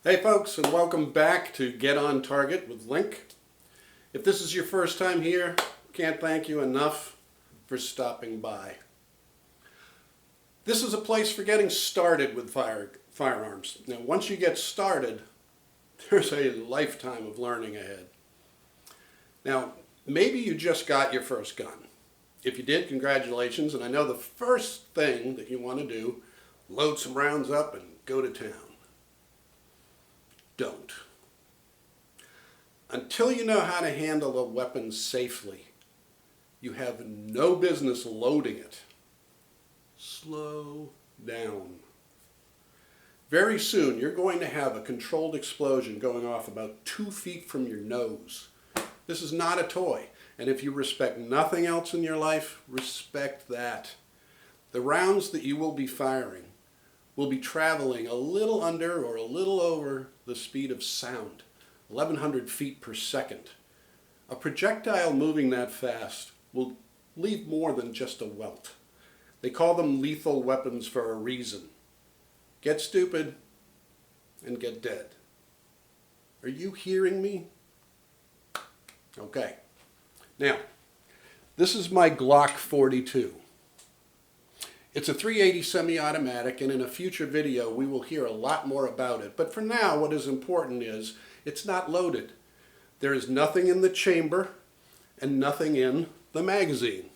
Hey folks, and welcome back to Get On Target with Link. If this is your first time here, can't thank you enough for stopping by. This is a place for getting started with firearms. Now, once you get started, there's a lifetime of learning ahead. Now, maybe you just got your first gun. If you did, congratulations, and I know the first thing that you want to do, load some rounds up and go to town. Don't. Until you know how to handle a weapon safely, you have no business loading it. Slow down. Very soon you're going to have a controlled explosion going off about 2 feet from your nose. This is not a toy, and if you respect nothing else in your life, respect that. The rounds that you will be firing will be traveling a little under or a little over the speed of sound, 1,100 feet per second. A projectile moving that fast will leave more than just a welt. They call them lethal weapons for a reason. Get stupid and get dead. Are you hearing me? Okay. Now, this is my Glock 42. It's a .380 semi-automatic, and in a future video we will hear a lot more about it. But for now, what is important is it's not loaded. There is nothing in the chamber and nothing in the magazine.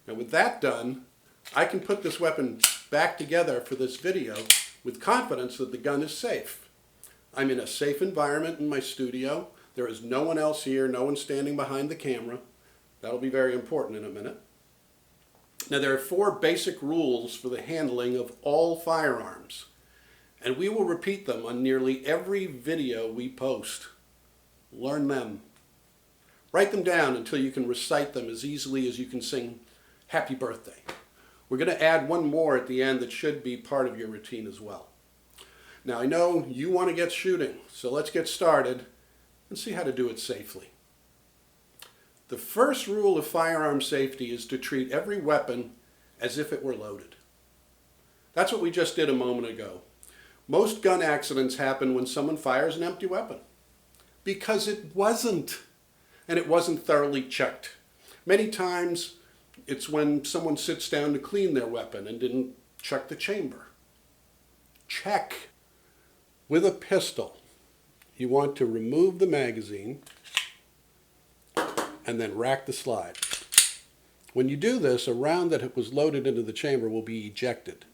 Now with that done, I can put this weapon back together for this video with confidence that the gun is safe. I'm in a safe environment in my studio. There is no one else here, no one standing behind the camera. That'll be very important in a minute. Now there are 4 basic rules for the handling of all firearms, and we will repeat them on nearly every video we post. Learn them. Write them down until you can recite them as easily as you can sing Happy Birthday. We're going to add one more at the end that should be part of your routine as well. Now I know you want to get shooting, so let's get started and see how to do it safely. The first rule of firearm safety is to treat every weapon as if it were loaded. That's what we just did a moment ago. Most gun accidents happen when someone fires an empty weapon because it wasn't, and it wasn't thoroughly checked. Many times it's when someone sits down to clean their weapon and didn't check the chamber. Check. With a pistol, you want to remove the magazine and then rack the slide. When you do this, a round that was loaded into the chamber will be ejected.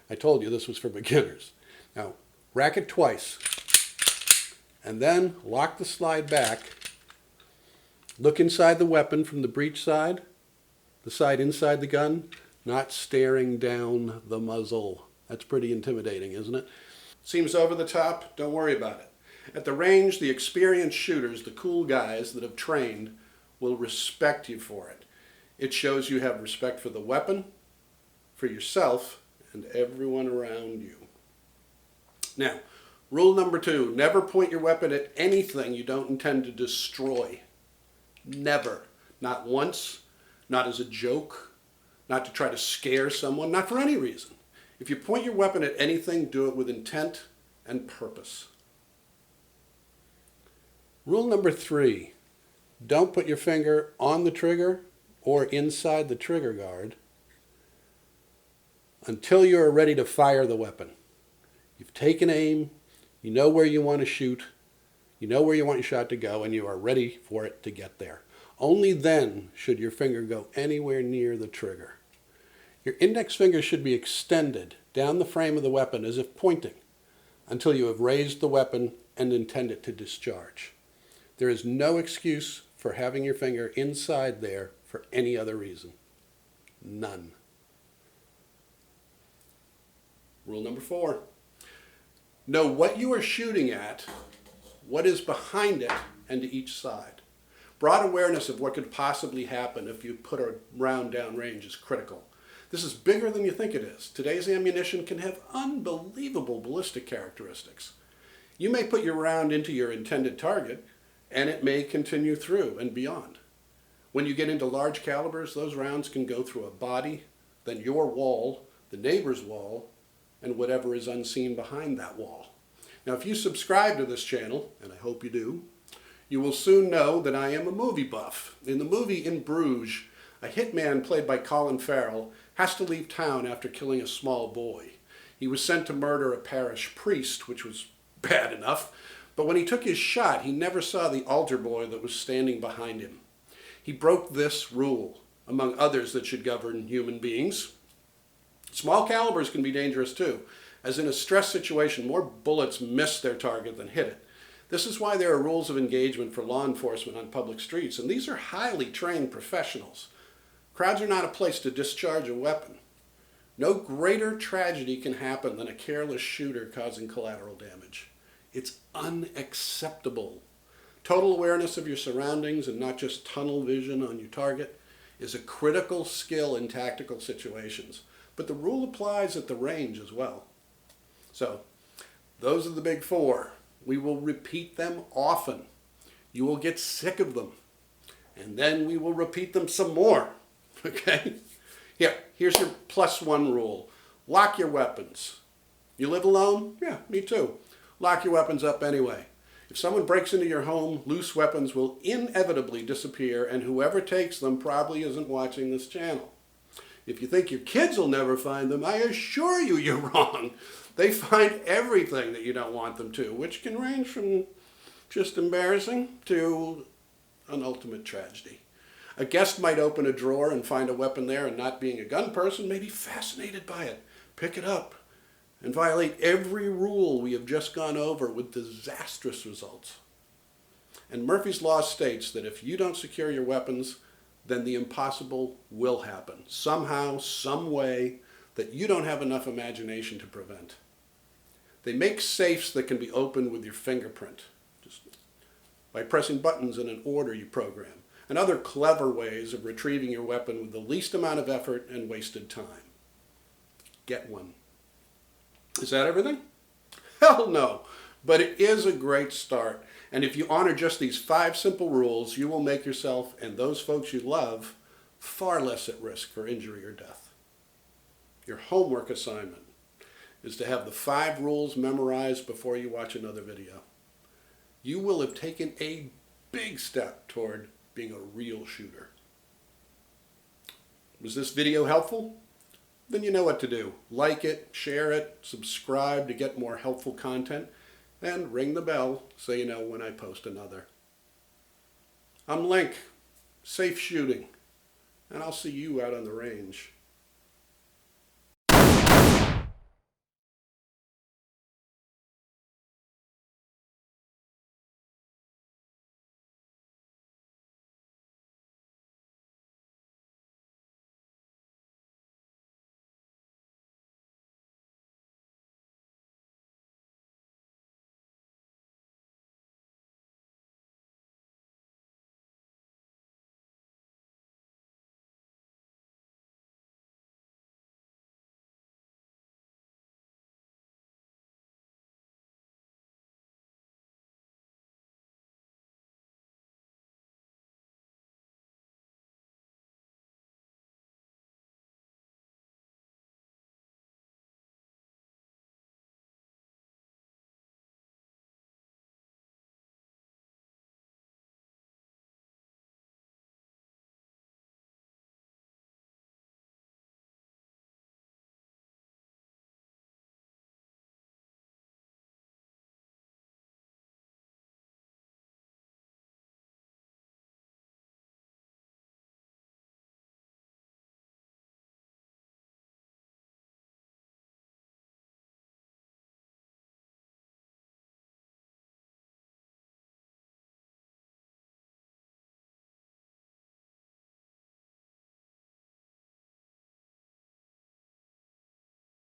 I told you this was for beginners. Now, rack it twice, and then lock the slide back. Look inside the weapon from the breech side, the side inside the gun, not staring down the muzzle. That's pretty intimidating, isn't it? Seems over the top? Don't worry about it. At the range, the experienced shooters, the cool guys that have trained, will respect you for it. It shows you have respect for the weapon, for yourself, and everyone around you. Now, rule number 2, never point your weapon at anything you don't intend to destroy. Never. Not once, not as a joke, not to try to scare someone, not for any reason. If you point your weapon at anything, do it with intent and purpose. Rule number 3, don't put your finger on the trigger or inside the trigger guard until you are ready to fire the weapon. You've taken aim, you know where you want to shoot, you know where you want your shot to go, and you are ready for it to get there. Only then should your finger go anywhere near the trigger. Your index finger should be extended down the frame of the weapon as if pointing until you have raised the weapon and intend it to discharge. There is no excuse for having your finger inside there for any other reason. None. Rule number 4. Know what you are shooting at, what is behind it, and to each side. Broad awareness of what could possibly happen if you put a round down range is critical. This is bigger than you think it is. Today's ammunition can have unbelievable ballistic characteristics. You may put your round into your intended target, and it may continue through and beyond. When you get into large calibers, those rounds can go through a body, then your wall, the neighbor's wall, and whatever is unseen behind that wall. Now, if you subscribe to this channel, and I hope you do, you will soon know that I am a movie buff. In the movie In Bruges, a hitman played by Colin Farrell has to leave town after killing a small boy. He was sent to murder a parish priest, which was bad enough, but when he took his shot, he never saw the altar boy that was standing behind him. He broke this rule, among others that should govern human beings. Small calibers can be dangerous too, as in a stress situation, more bullets miss their target than hit it. This is why there are rules of engagement for law enforcement on public streets, and these are highly trained professionals. Crowds are not a place to discharge a weapon. No greater tragedy can happen than a careless shooter causing collateral damage. It's unacceptable. Total awareness of your surroundings and not just tunnel vision on your target is a critical skill in tactical situations, but the rule applies at the range as well. So, those are the big four. We will repeat them often. You will get sick of them. And then we will repeat them some more. Okay? Here's your +1 rule. Lock your weapons. You live alone? Yeah, me too. Lock your weapons up anyway. If someone breaks into your home, loose weapons will inevitably disappear, and whoever takes them probably isn't watching this channel. If you think your kids will never find them, I assure you you're wrong. They find everything that you don't want them to, which can range from just embarrassing to an ultimate tragedy. A guest might open a drawer and find a weapon there, and not being a gun person, may be fascinated by it, pick it up, and violate every rule we have just gone over with disastrous results. And Murphy's Law states that if you don't secure your weapons, then the impossible will happen, somehow, some way, that you don't have enough imagination to prevent. They make safes that can be opened with your fingerprint, just by pressing buttons in an order you program, and other clever ways of retrieving your weapon with the least amount of effort and wasted time. Get one. Is that everything? Hell no, but it is a great start. And if you honor just these 5 simple rules, you will make yourself and those folks you love far less at risk for injury or death. Your homework assignment is to have the 5 rules memorized before you watch another video. You will have taken a big step toward being a real shooter. Was this video helpful? Then you know what to do. Like it, share it, subscribe to get more helpful content, and ring the bell so you know when I post another. I'm Link, safe shooting, and I'll see you out on the range.